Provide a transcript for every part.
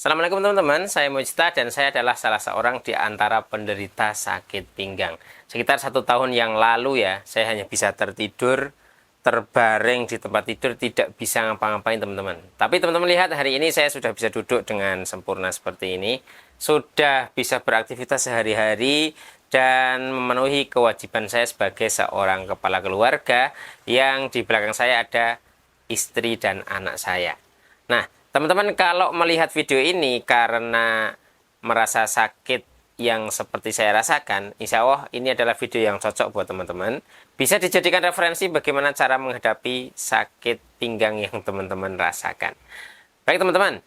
Assalamualaikum teman-teman, saya Mujta dan saya adalah salah seorang di antara penderita sakit pinggang. Sekitar 1 tahun yang lalu ya, saya hanya bisa tertidur, terbaring di tempat tidur, tidak bisa ngapa-ngapain teman-teman. Tapi teman-teman lihat hari ini saya sudah bisa duduk dengan sempurna seperti ini. Sudah bisa beraktivitas sehari-hari dan memenuhi kewajiban saya sebagai seorang kepala keluarga yang di belakang saya ada istri dan anak saya. Nah, teman-teman kalau melihat video ini karena merasa sakit yang seperti saya rasakan, insya Allah ini adalah video yang cocok buat teman-teman. Bisa dijadikan referensi bagaimana cara menghadapi sakit pinggang yang teman-teman rasakan. Baik teman-teman,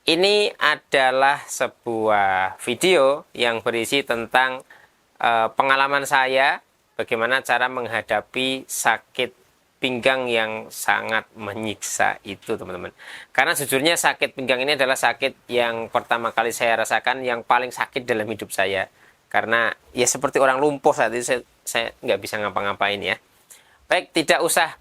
ini adalah sebuah video yang berisi tentang pengalaman saya, bagaimana cara menghadapi sakit pinggang yang sangat menyiksa itu teman-teman. Karena sejujurnya sakit pinggang ini adalah sakit yang pertama kali saya rasakan, yang paling sakit dalam hidup saya. Karena ya seperti orang lumpuh saat itu saya nggak bisa ngapa-ngapain ya. Baik, tidak usah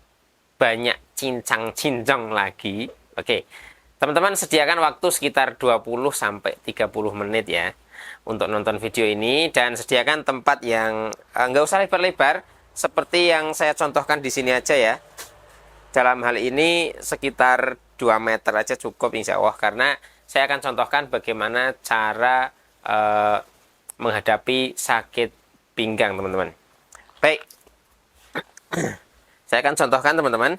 banyak cincang-cincang lagi. Oke, teman-teman sediakan waktu sekitar 20-30 menit ya untuk nonton video ini. Dan sediakan tempat yang nggak usah lebar-lebar, seperti yang saya contohkan di sini aja ya. Dalam hal ini sekitar 2 meter aja cukup insya Allah, karena saya akan contohkan bagaimana cara menghadapi sakit pinggang teman-teman. Baik, saya akan contohkan teman-teman.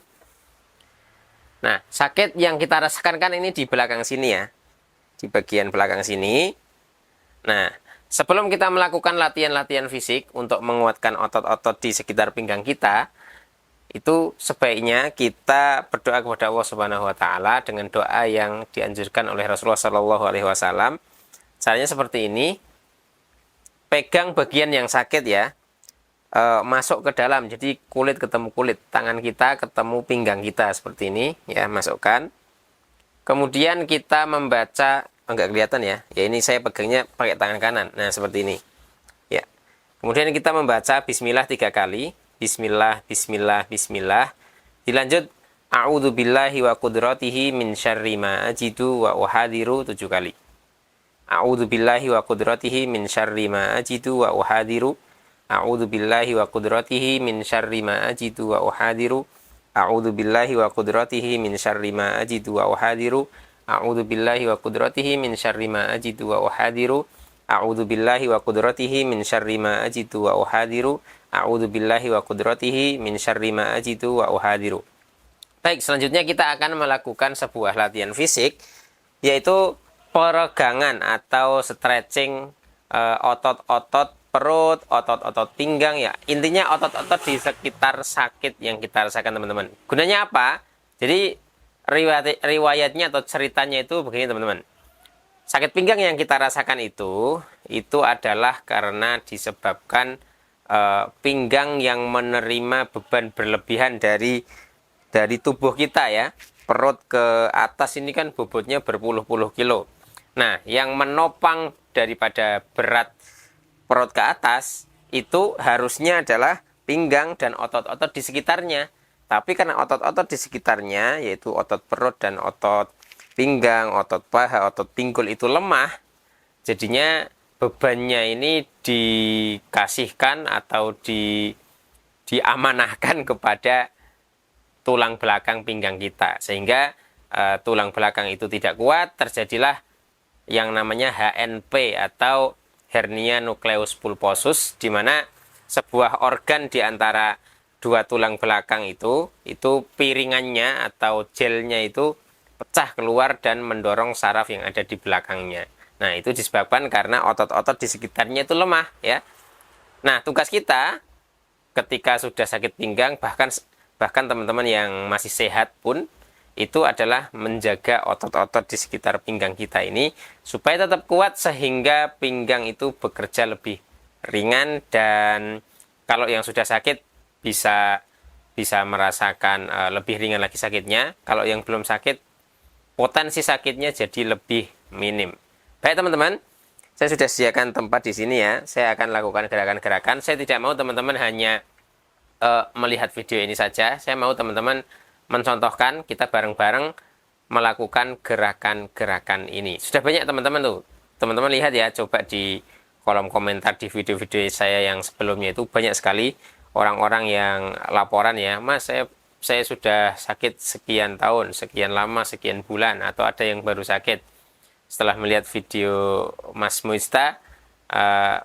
Nah, sakit yang kita rasakan kan ini di belakang sini ya, di bagian belakang sini. Nah, sebelum kita melakukan latihan-latihan fisik untuk menguatkan otot-otot di sekitar pinggang kita, itu sebaiknya kita berdoa kepada Allah Subhanahu wa taala dengan doa yang dianjurkan oleh Rasulullah Shallallahu alaihi wasallam. Caranya seperti ini. Pegang bagian yang sakit ya. Masuk ke dalam, jadi kulit ketemu kulit, tangan kita ketemu pinggang kita seperti ini ya, masukkan. Kemudian kita membaca, enggak kelihatan ya. Ya ini saya pegangnya pakai tangan kanan. Nah, seperti ini. Ya. Kemudian kita membaca bismillah 3 kali. Bismillah, bismillah, bismillah. Dilanjut a'udzubillahi wa qudratihi min syarri ma ajidu wa uhadiru 7 kali. A'udzubillahi wa qudratihi min syarri ma ajidu wa uhadiru. A'udzubillahi wa qudratihi min syarri ma ajidu wa uhadiru. A'udzubillahi wa qudratihi min syarri ma ajidu wa uhadiru. A'udzubillahi wa qudratihi min syarri ma ajidu wa uhadiru. A'udzubillahi wa qudratihi min syarri ma ajidu wa uhadiru. A'udzubillahi wa qudratihi min syarri ma ajidu wa uhadiru. Baik, selanjutnya kita akan melakukan sebuah latihan fisik, yaitu peregangan atau stretching otot-otot perut, otot-otot pinggang ya. Intinya otot-otot di sekitar sakit yang kita rasakan teman-teman. Gunanya apa? Jadi riwayatnya atau ceritanya itu begini teman-teman. Sakit pinggang yang kita rasakan itu adalah karena disebabkan pinggang yang menerima beban berlebihan dari tubuh kita ya. Perut ke atas ini kan bobotnya berpuluh-puluh kilo. Nah, yang menopang daripada berat perut ke atas itu harusnya adalah pinggang dan otot-otot di sekitarnya. Tapi karena otot-otot di sekitarnya, yaitu otot perut dan otot pinggang, otot paha, otot pinggul itu lemah, jadinya bebannya ini dikasihkan atau diamanahkan kepada tulang belakang pinggang kita. Sehingga tulang belakang itu tidak kuat, terjadilah yang namanya HNP atau hernia nucleus pulposus, di mana sebuah organ di antara dua tulang belakang itu piringannya atau gelnya itu pecah keluar dan mendorong saraf yang ada di belakangnya. Nah, itu disebabkan karena otot-otot di sekitarnya itu lemah ya. Nah, tugas kita ketika sudah sakit pinggang, bahkan teman-teman yang masih sehat pun, itu adalah menjaga otot-otot di sekitar pinggang kita ini supaya tetap kuat, sehingga pinggang itu bekerja lebih ringan, dan kalau yang sudah sakit bisa merasakan lebih ringan lagi sakitnya. Kalau yang belum sakit, potensi sakitnya jadi lebih minim. Baik teman-teman, saya sudah sediakan tempat di sini ya. Saya akan lakukan gerakan-gerakan. Saya tidak mau teman-teman hanya melihat video ini saja. Saya mau teman-teman mencontohkan, kita bareng-bareng melakukan gerakan-gerakan ini. Sudah banyak teman-teman tuh. Teman-teman lihat ya, coba di kolom komentar di video-video saya yang sebelumnya itu banyak sekali orang-orang yang laporan ya, Mas saya sudah sakit sekian tahun, sekian lama, sekian bulan, atau ada yang baru sakit. Setelah melihat video Mas Muista,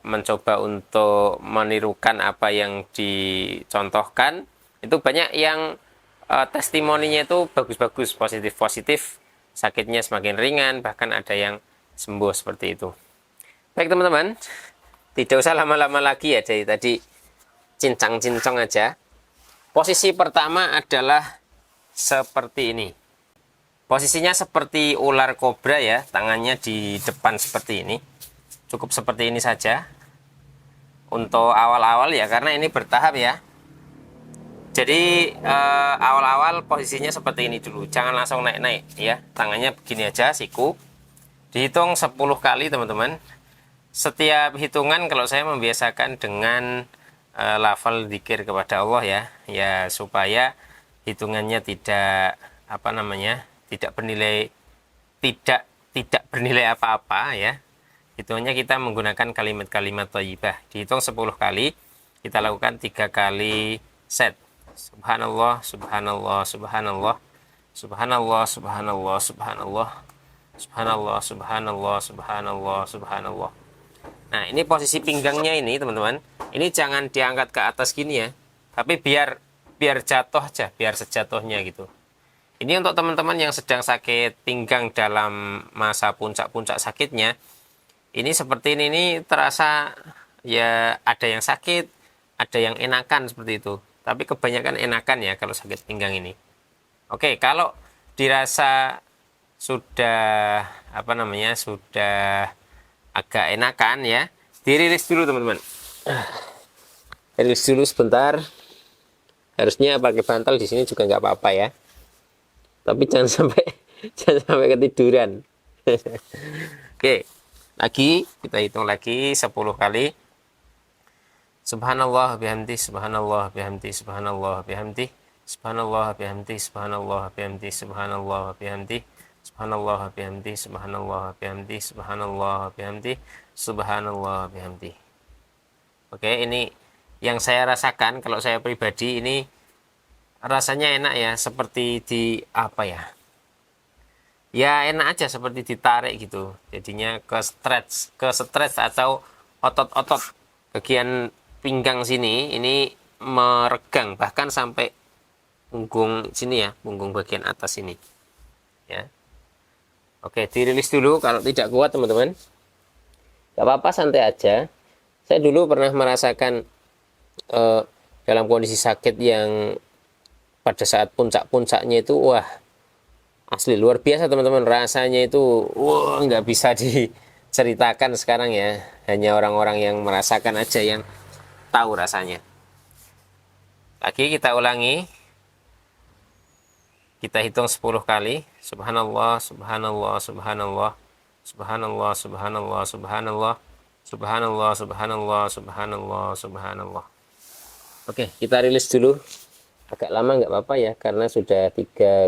mencoba untuk menirukan apa yang dicontohkan, itu banyak yang testimoninya itu bagus-bagus, positif-positif, sakitnya semakin ringan, bahkan ada yang sembuh seperti itu. Baik teman-teman, tidak usah lama-lama lagi ya, dari tadi cincang-cincong aja. Posisi pertama adalah seperti ini. Posisinya seperti ular kobra ya, tangannya di depan seperti ini. Cukup seperti ini saja untuk awal-awal ya, karena ini bertahap ya. Jadi awal-awal posisinya seperti ini dulu, jangan langsung naik-naik ya. Tangannya begini aja, siku. Dihitung 10 kali teman-teman. Setiap hitungan kalau saya membiasakan dengan lafal dzikir kepada Allah ya, ya supaya hitungannya tidak tidak bernilai apa-apa ya. Hitungannya kita menggunakan kalimat-kalimat thayyibah. Dihitung 10 kali, kita lakukan 3 kali set. Subhanallah, subhanallah, subhanallah. Subhanallah, subhanallah, subhanallah. Subhanallah, subhanallah, subhanallah, subhanallah. Nah, ini posisi pinggangnya ini, teman-teman. Ini jangan diangkat ke atas gini ya. Tapi biar jatuh aja, biar sejatuhnya gitu. Ini untuk teman-teman yang sedang sakit pinggang dalam masa puncak-puncak sakitnya. Ini seperti ini terasa ya, ada yang sakit, ada yang enakan seperti itu. Tapi kebanyakan enakan ya kalau sakit pinggang ini. Oke, kalau dirasa sudah sudah agak enakan ya, dirilis dulu teman-teman. Rilis dulu sebentar. Harusnya pakai bantal di sini juga nggak apa-apa ya. Tapi jangan sampai ketiduran. Oke. Lagi, kita hitung lagi 10 kali. Subhanallah bihamdi, subhanallah bihamdi, subhanallah bihamdi, subhanallah bihamdi, subhanallah bihamdi, subhanallah bihamdi, subhanallah bihamdi, subhanallah bihamdi, subhanallah bihamdi, subhanallah bihamdi. Oke, ini yang saya rasakan kalau saya pribadi, ini rasanya enak ya, seperti di apa ya? Ya enak aja, seperti ditarik gitu, jadinya ke stretch atau otot-otot bagian pinggang sini ini meregang, bahkan sampai punggung sini ya, punggung bagian atas ini ya. Oke, dirilis dulu kalau tidak kuat teman-teman, gak apa-apa, santai aja. Saya dulu pernah merasakan dalam kondisi sakit yang pada saat puncak-puncaknya itu, wah asli luar biasa teman-teman, rasanya itu nggak bisa diceritakan sekarang ya, hanya orang-orang yang merasakan aja yang tahu rasanya. Lagi kita ulangi, kita hitung 10 kali. Subhanallah, subhanallah, subhanallah, subhanallah, subhanallah, subhanallah, subhanallah, subhanallah, subhanallah, subhanallah. Oke, kita rilis dulu. Agak lama nggak apa-apa ya, karena sudah 3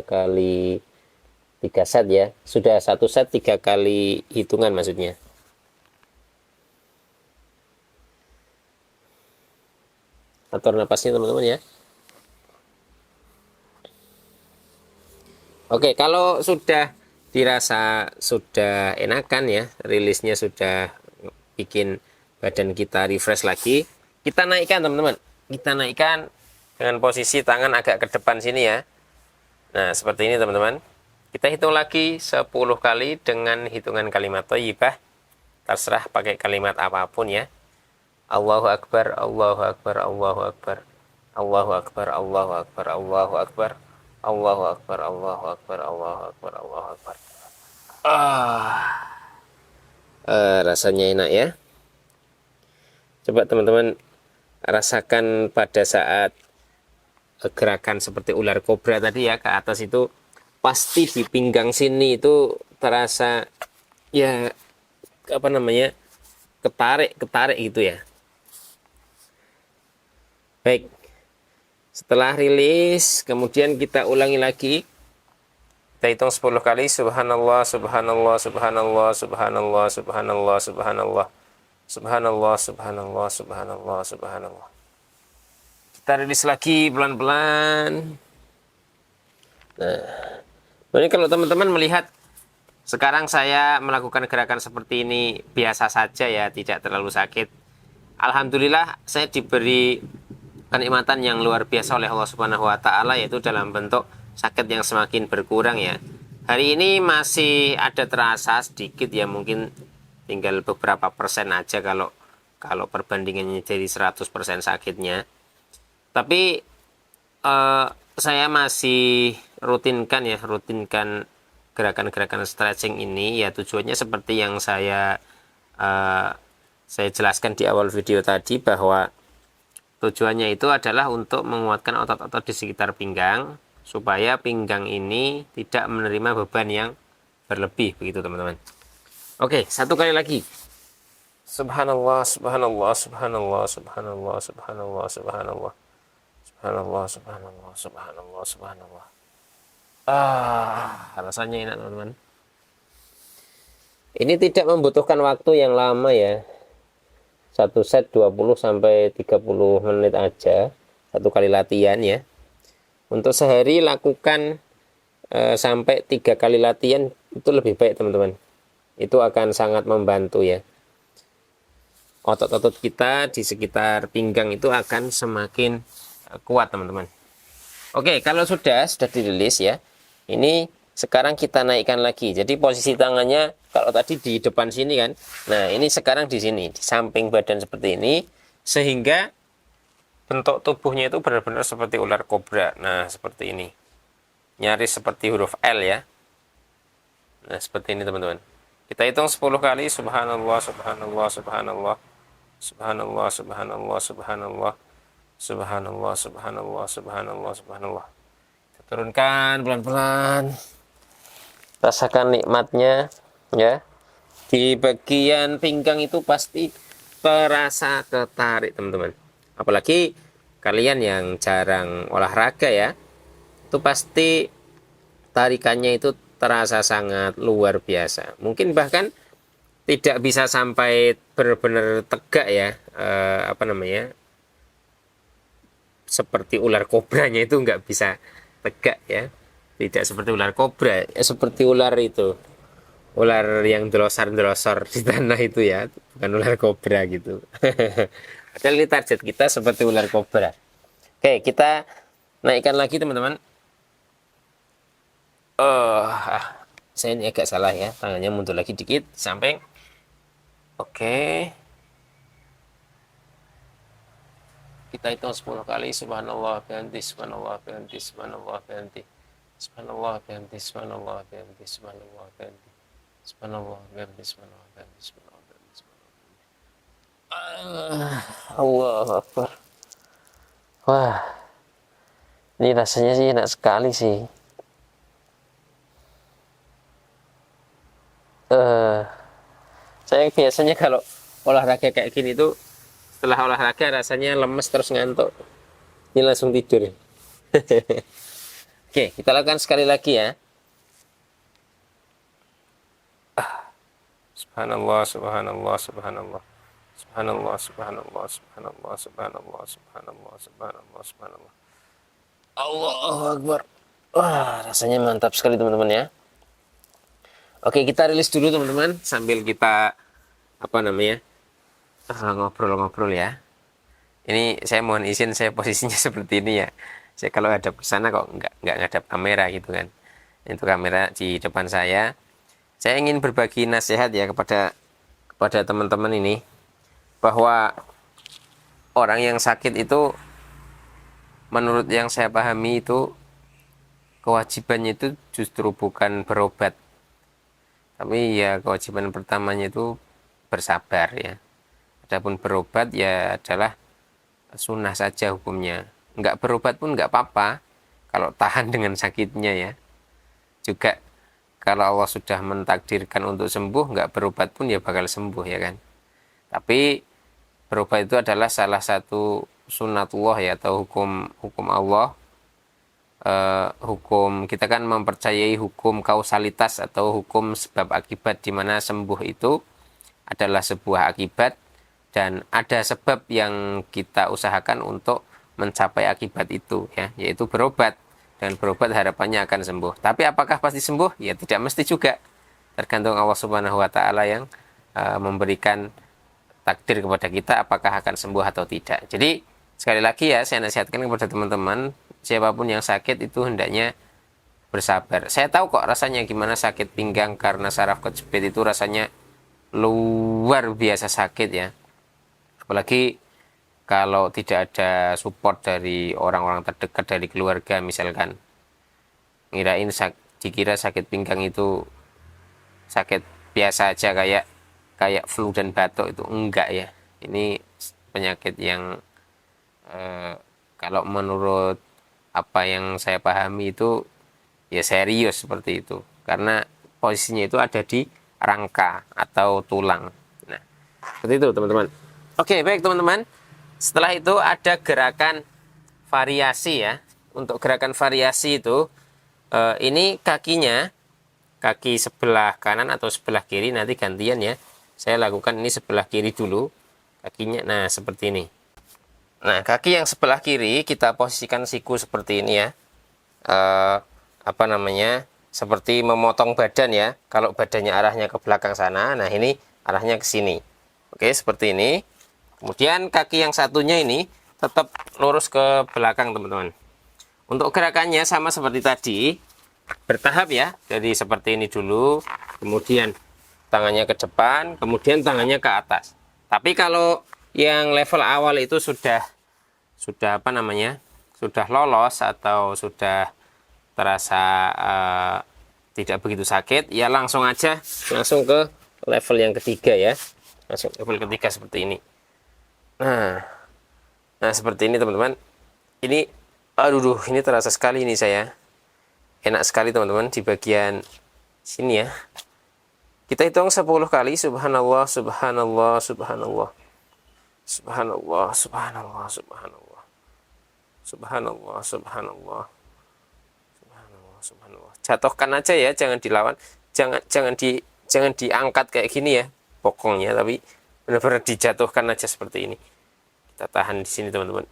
set ya, sudah 1 set 3 kali hitungan maksudnya. Atur napasnya teman-teman ya. Oke, kalau sudah dirasa sudah enakan ya, rilisnya sudah bikin badan kita refresh lagi, kita naikkan teman-teman. Kita naikkan dengan posisi tangan agak ke depan sini ya. Nah, seperti ini teman-teman. Kita hitung lagi 10 kali dengan hitungan kalimat thayyibah. Terserah pakai kalimat apapun ya. Allahu Akbar, Allahu Akbar, Allahu Akbar, Allahu Akbar, Allahu Akbar, Allahu Akbar, Allahu Akbar, Allahu Akbar, Allahu Akbar, Allahu Akbar. Rasanya enak ya. Coba teman-teman rasakan pada saat gerakan seperti ular kobra tadi ya, ke atas itu pasti di pinggang sini itu terasa ya ketarik gitu ya. Baik, setelah rilis kemudian kita ulangi lagi Kita hitung 10 kali. Subhanallah, subhanallah, subhanallah, subhanallah, subhanallah, subhanallah. Subhanallah, subhanallah, subhanallah, subhanallah. Kita rilis lagi pelan-pelan. Nah, ini kalau teman-teman melihat sekarang saya melakukan gerakan seperti ini biasa saja ya, tidak terlalu sakit. Alhamdulillah saya diberi kenikmatan yang luar biasa oleh Allah Subhanahu wa taala, yaitu dalam bentuk sakit yang semakin berkurang ya. Hari ini masih ada terasa sedikit ya, mungkin tinggal beberapa persen aja kalau perbandingannya jadi 100% sakitnya. Tapi saya masih rutinkan gerakan-gerakan stretching ini ya, tujuannya seperti yang saya jelaskan di awal video tadi, bahwa tujuannya itu adalah untuk menguatkan otot-otot di sekitar pinggang supaya pinggang ini tidak menerima beban yang berlebih, begitu teman-teman. Oke, satu kali lagi. Subhanallah, subhanallah, subhanallah, subhanallah, subhanallah, subhanallah. Subhanallah, subhanallah, subhanallah, subhanallah. Rasanya enak teman-teman. Ini tidak membutuhkan waktu yang lama ya. Satu set 20 sampai 30 menit aja. Satu kali latihan ya. Untuk sehari lakukan sampai 3 kali latihan itu lebih baik teman-teman. Itu akan sangat membantu ya. Otot-otot kita di sekitar pinggang itu akan semakin kuat teman-teman. Oke, kalau sudah dirilis ya, ini sekarang kita naikkan lagi. Jadi posisi tangannya kalau tadi di depan sini kan, nah ini sekarang di sini, di samping badan seperti ini, sehingga bentuk tubuhnya itu benar-benar seperti ular kobra. Nah seperti ini, nyaris seperti huruf L ya. Nah seperti ini teman-teman. Kita hitung 10 kali. Subhanallah, subhanallah, subhanallah, subhanallah, subhanallah, subhanallah, subhanallah, subhanallah, subhanallah, subhanallah. Kita turunkan pelan-pelan. Rasakan nikmatnya ya. Di bagian pinggang itu pasti terasa ketarik teman-teman. Apalagi kalian yang jarang olahraga ya, itu pasti tarikannya itu terasa sangat luar biasa. Mungkin bahkan tidak bisa sampai benar-benar tegak ya, seperti ular kobranya itu nggak bisa tegak ya, tidak seperti ular kobra ya, seperti ular itu, ular yang delosar-delosor di tanah itu ya, bukan ular kobra gitu. Padahal ini target kita seperti ular kobra. Oke, kita naikkan lagi teman-teman. Saya ini agak salah ya, tangannya mundur lagi dikit di samping. Oke. Kita hitung 10 kali. Subhanallah bihamdi, subhanallah bihamdi, subhanallah bihamdi, subhanallah bihamdi, subhanallah bihamdi, subhanallah bihamdi, subhanallah bihamdi, subhanallah bihamdi, subhanallah bihamdi, subhanallah bihamdi. Allahu Akbar. Wah, ini rasanya sih enak sekali sih. Saya biasanya kalau olahraga kayak gini tuh, setelah olahraga rasanya lemes terus ngantuk. Ini langsung tidur. Oke, kita lakukan sekali lagi ya. Subhanallah, subhanallah, subhanallah. Subhanallah, subhanallah, subhanallah, subhanallah, subhanallah, subhanallah, subhanallah. Allahu Akbar. Wah, rasanya mantap sekali teman-teman ya. Oke, kita rilis dulu teman-teman sambil kita ngobrol-ngobrol ya. Ini saya mohon izin, saya posisinya seperti ini ya. Saya kalau hadap ke sana kok nggak ngadap kamera gitu kan. Itu kamera di depan saya. Saya ingin berbagi nasihat ya kepada teman-teman ini, bahwa orang yang sakit itu, menurut yang saya pahami itu, kewajibannya itu justru bukan berobat, tapi ya kewajiban pertamanya itu bersabar ya. Adapun berobat ya adalah sunnah saja hukumnya. Nggak berobat pun nggak apa-apa kalau tahan dengan sakitnya ya. Juga kalau Allah sudah mentakdirkan untuk sembuh, nggak berobat pun ya bakal sembuh ya kan. Tapi berobat itu adalah salah satu sunnatullah ya, atau hukum Allah hukum, kita kan mempercayai hukum kausalitas atau hukum sebab akibat, di mana sembuh itu adalah sebuah akibat dan ada sebab yang kita usahakan untuk mencapai akibat itu, ya, yaitu berobat. Dan berobat harapannya akan sembuh. Tapi apakah pasti sembuh? Ya tidak mesti juga. Tergantung Allah Subhanahu wa taala yang memberikan takdir kepada kita apakah akan sembuh atau tidak. Jadi sekali lagi ya, saya nasihatkan kepada teman-teman, siapapun yang sakit itu hendaknya bersabar. Saya tahu kok rasanya gimana sakit pinggang karena saraf kejepit itu rasanya luar biasa sakit ya. Apalagi kalau tidak ada support dari orang-orang terdekat dari keluarga misalkan. Dikira sakit pinggang itu sakit biasa aja kayak flu dan batuk, itu enggak ya. Ini penyakit yang kalau menurut apa yang saya pahami itu ya serius seperti itu, karena posisinya itu ada di rangka atau tulang. Nah, seperti itu teman-teman. Oke, baik teman-teman. Setelah itu ada gerakan variasi ya. Untuk gerakan variasi itu ini kakinya, kaki sebelah kanan atau sebelah kiri nanti gantian ya. Saya lakukan ini sebelah kiri dulu kakinya. Nah, seperti ini. Nah, kaki yang sebelah kiri kita posisikan siku seperti ini ya. Seperti memotong badan ya. Kalau badannya arahnya ke belakang sana, nah ini arahnya ke sini. Oke, seperti ini. Kemudian kaki yang satunya ini tetap lurus ke belakang teman-teman. Untuk gerakannya sama seperti tadi, bertahap ya. Jadi seperti ini dulu, kemudian tangannya ke depan, kemudian tangannya ke atas. Tapi kalau yang level awal itu sudah lolos atau sudah terasa tidak begitu sakit, ya langsung ke level yang ketiga ya. Langsung level ketiga seperti ini. Nah seperti ini teman-teman. Ini ini terasa sekali ini saya. Enak sekali teman-teman di bagian sini ya. Kita hitung 10 kali. Subhanallah, subhanallah, subhanallah. Subhanallah, subhanallah, subhanallah. Subhanallah, subhanallah. Subhanallah, subhanallah. Jatuhkan aja ya, jangan dilawan. Jangan diangkat kayak gini ya bokongnya, tapi benar-benar dijatuhkan aja seperti ini. Kita tahan di sini teman-teman.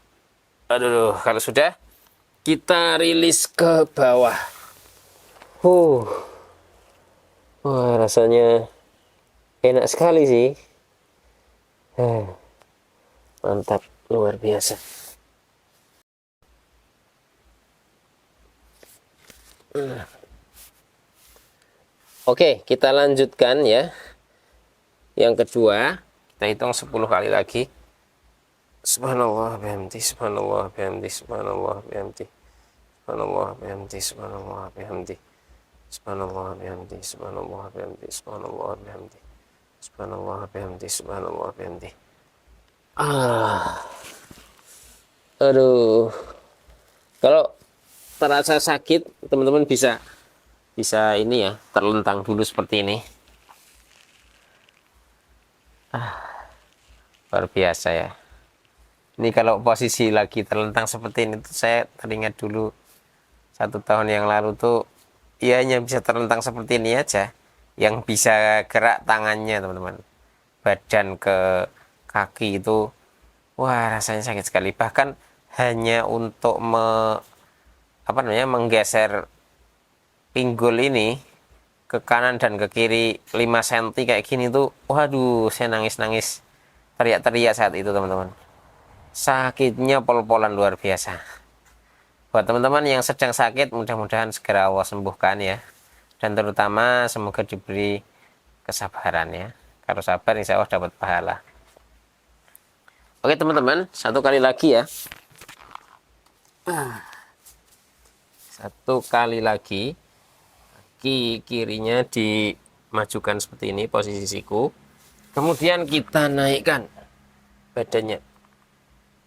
Kalau sudah kita rilis ke bawah. Wah, rasanya enak sekali sih. Mantap, luar biasa. Oke, kita lanjutkan ya. Yang kedua, kita hitung 10 kali lagi. Subhanallah bihamdi, subhanallah bihamdi, subhanallah bihamdi. Subhanallah bihamdi, subhanallah bihamdi. Subhanallah bihamdi, subhanallah bihamdi, subhanallah bihamdi. Subhanallah bihamdi, subhanallah bihamdi. Kalau terasa sakit, teman-teman bisa ini ya, terlentang dulu seperti ini. Luar biasa ya. Ini kalau posisi lagi terlentang seperti ini tuh saya teringat dulu 1 tahun yang lalu tuh ya hanya bisa terlentang seperti ini aja. Yang bisa gerak tangannya teman-teman. Badan ke kaki itu wah rasanya sakit sekali. Bahkan hanya untuk menggeser pinggul ini ke kanan dan ke kiri 5 cm kayak gini tuh, waduh saya nangis-nangis, teriak-teriak saat itu teman-teman. Sakitnya pol-polan luar biasa. Buat teman-teman yang sedang sakit, mudah-mudahan segera Allah sembuhkan ya. Dan terutama semoga diberi kesabaran ya. Kalau sabar insya Allah dapat pahala. Oke teman-teman, 1 kali lagi ya. 1 kali lagi. Kaki kirinya dimajukan seperti ini posisi siku. Kemudian kita naikkan badannya.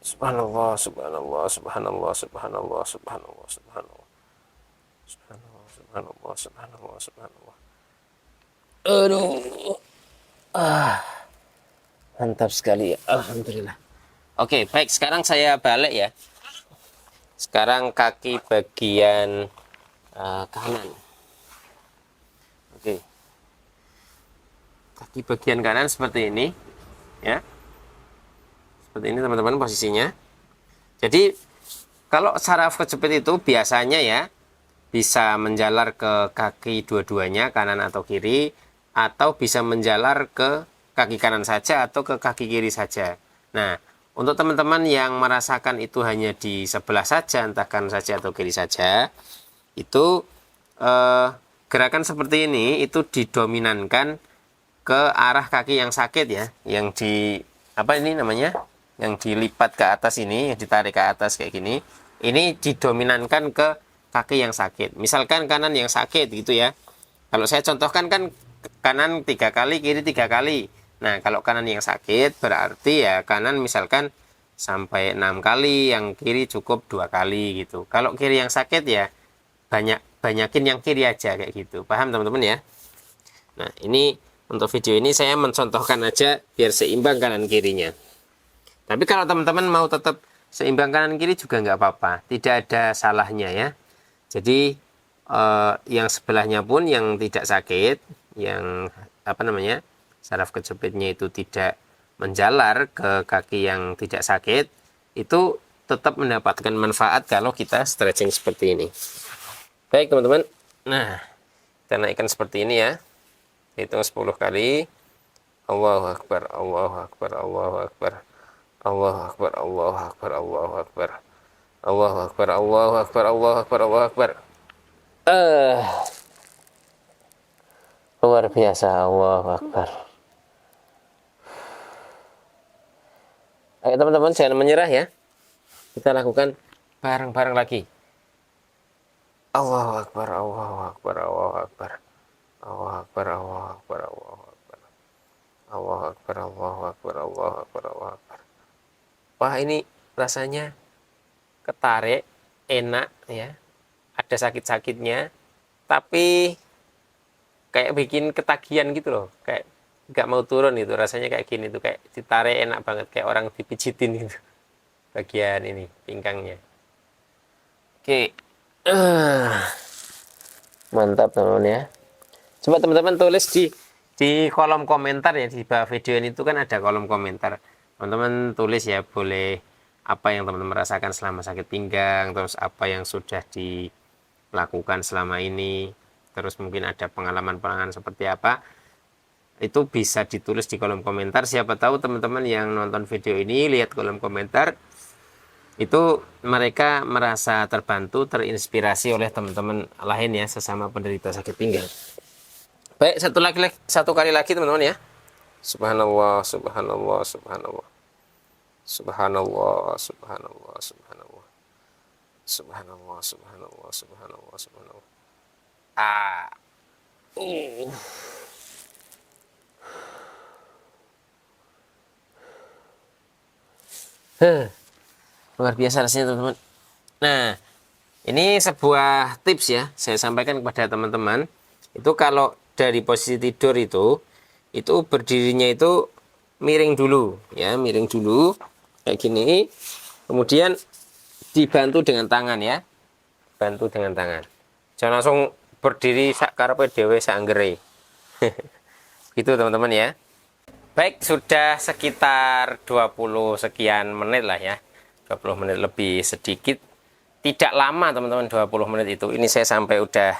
Subhanallah, subhanallah, subhanallah, subhanallah, subhanallah, subhanallah. Subhanallah, subhanallah, subhanallah, subhanallah. Mantap sekali ya. Alhamdulillah. Oke, baik, sekarang saya balik ya. Sekarang kaki bagian kanan. Oke. Kaki bagian kanan seperti ini, ya. Seperti ini teman-teman posisinya. Jadi kalau saraf kejepit itu biasanya ya bisa menjalar ke kaki dua-duanya, kanan atau kiri, atau bisa menjalar ke kaki kanan saja atau ke kaki kiri saja. Nah, untuk teman-teman yang merasakan itu hanya di sebelah saja, entah kanan saja atau kiri saja, itu gerakan seperti ini itu didominankan ke arah kaki yang sakit ya, yang di apa ini namanya, yang dilipat ke atas ini, yang ditarik ke atas kayak gini, ini didominankan ke kaki yang sakit. Misalkan kanan yang sakit gitu ya, kalau saya contohkan kan kanan 3 kali, kiri 3 kali. Nah, kalau kanan yang sakit berarti ya kanan misalkan sampai 6 kali, yang kiri cukup 2 kali gitu. Kalau kiri yang sakit ya banyakin yang kiri aja kayak gitu. Paham teman-teman ya? Nah, ini untuk video ini saya mencontohkan aja biar seimbang kanan kirinya. Tapi kalau teman-teman mau tetap seimbang kanan kiri juga nggak apa-apa, tidak ada salahnya ya. Jadi yang sebelahnya pun yang tidak sakit, yang apa namanya, saraf kejepitnya itu tidak menjalar ke kaki yang tidak sakit, itu tetap mendapatkan manfaat kalau kita stretching seperti ini. Baik teman-teman, nah kita naikkan seperti ini ya, hitung 10 kali. Allahu Akbar, Allahu Akbar, Allahu Akbar, Allahu Akbar, Allahu Akbar, Allahu Akbar, Allahu Akbar, Allahu Akbar, Allahu Akbar, Allahu Akbar. Luar biasa, Allahu Akbar. Ayo teman-teman, jangan menyerah ya. Kita lakukan bareng-bareng lagi. Allahu Akbar, Allahu Akbar, Allahu Akbar, Allahu Akbar, Allahu Akbar, Allahu Akbar, Allahu Akbar, Allahu Akbar, Allahu Akbar, Allahu Akbar. Wah, ini rasanya ketarik, enak ya. Ada sakit-sakitnya, tapi kayak bikin ketagihan gitu loh, kayak nggak mau turun itu rasanya, kayak gini tuh, kayak ditarik enak banget, kayak orang dipijitin gitu bagian ini pingkangnya. Oke. Mantap teman-teman ya. Coba teman-teman tulis di kolom komentar ya, di bawah video ini tuh kan ada kolom komentar. Teman-teman tulis ya, boleh apa yang teman-teman rasakan selama sakit pinggang, terus apa yang sudah dilakukan selama ini, terus mungkin ada pengalaman-pengalaman seperti apa. Itu bisa ditulis di kolom komentar. Siapa tahu teman-teman yang nonton video ini lihat kolom komentar, itu mereka merasa terbantu, terinspirasi oleh teman-teman lain ya, sesama penderita sakit pinggang. Baik, satu kali lagi teman-teman ya. Subhanallah, subhanallah, subhanallah. Subhanallah, subhanallah, subhanallah. Subhanallah, subhanallah, subhanallah, subhanallah. Luar biasa rasanya teman-teman. Nah, ini sebuah tips ya, saya sampaikan kepada teman-teman. Itu kalau dari posisi tidur itu berdirinya itu miring dulu ya, miring dulu kayak gini. Kemudian dibantu dengan tangan ya, bantu dengan tangan. Jangan langsung berdiri sak karepe dhewe sak anggere. Gitu teman-teman ya. Baik, sudah sekitar 20 sekian menit lah ya. 20 menit lebih sedikit. Tidak lama teman-teman 20 menit itu. Ini saya sampai udah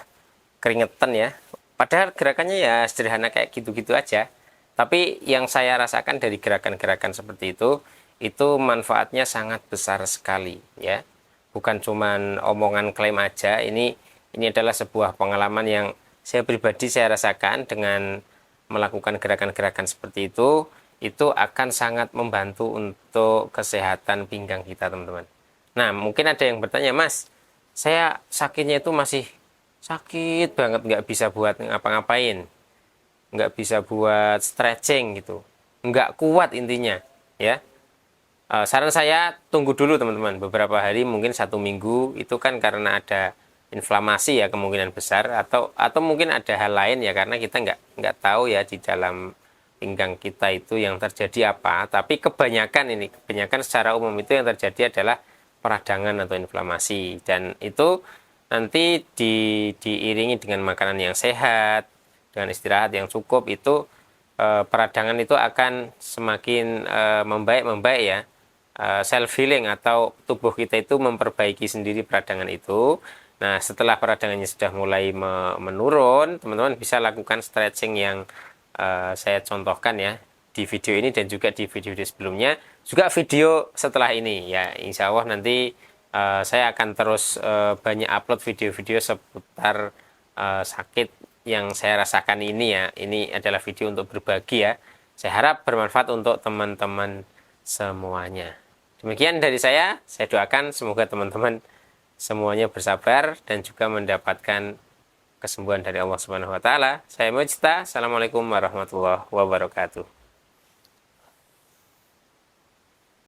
keringetan ya. Padahal gerakannya ya sederhana kayak gitu-gitu aja. Tapi yang saya rasakan dari gerakan-gerakan seperti itu manfaatnya sangat besar sekali ya. Bukan cuman omongan klaim aja. Ini adalah sebuah pengalaman yang saya pribadi saya rasakan. Dengan melakukan gerakan-gerakan seperti itu akan sangat membantu untuk kesehatan pinggang kita teman-teman. Nah, mungkin ada yang bertanya, Mas, saya sakitnya itu masih sakit banget, nggak bisa buat ngapa-ngapain, nggak bisa buat stretching gitu, nggak kuat intinya ya. Saran saya tunggu dulu teman-teman, beberapa hari, mungkin 1 minggu. Itu kan karena ada inflamasi ya, kemungkinan besar, atau mungkin ada hal lain ya, karena kita nggak tahu ya di dalam pinggang kita itu yang terjadi apa. Tapi kebanyakan secara umum itu yang terjadi adalah peradangan atau inflamasi, dan itu nanti diiringi dengan makanan yang sehat, dengan istirahat yang cukup, itu peradangan itu akan semakin membaik ya. Self healing atau tubuh kita itu memperbaiki sendiri peradangan itu. Nah, setelah peradangannya sudah mulai menurun, teman-teman bisa lakukan stretching yang saya contohkan ya di video ini dan juga di video-video sebelumnya, juga video setelah ini ya. Insya Allah nanti saya akan terus banyak upload video-video seputar sakit yang saya rasakan ini ya. Ini adalah video untuk berbagi ya. Saya harap bermanfaat untuk teman-teman semuanya. Demikian dari saya doakan semoga teman-teman semuanya bersabar dan juga mendapatkan kesembuhan dari Allah Subhanahu wa taala. Saya Mujta. Assalamualaikum warahmatullahi wabarakatuh.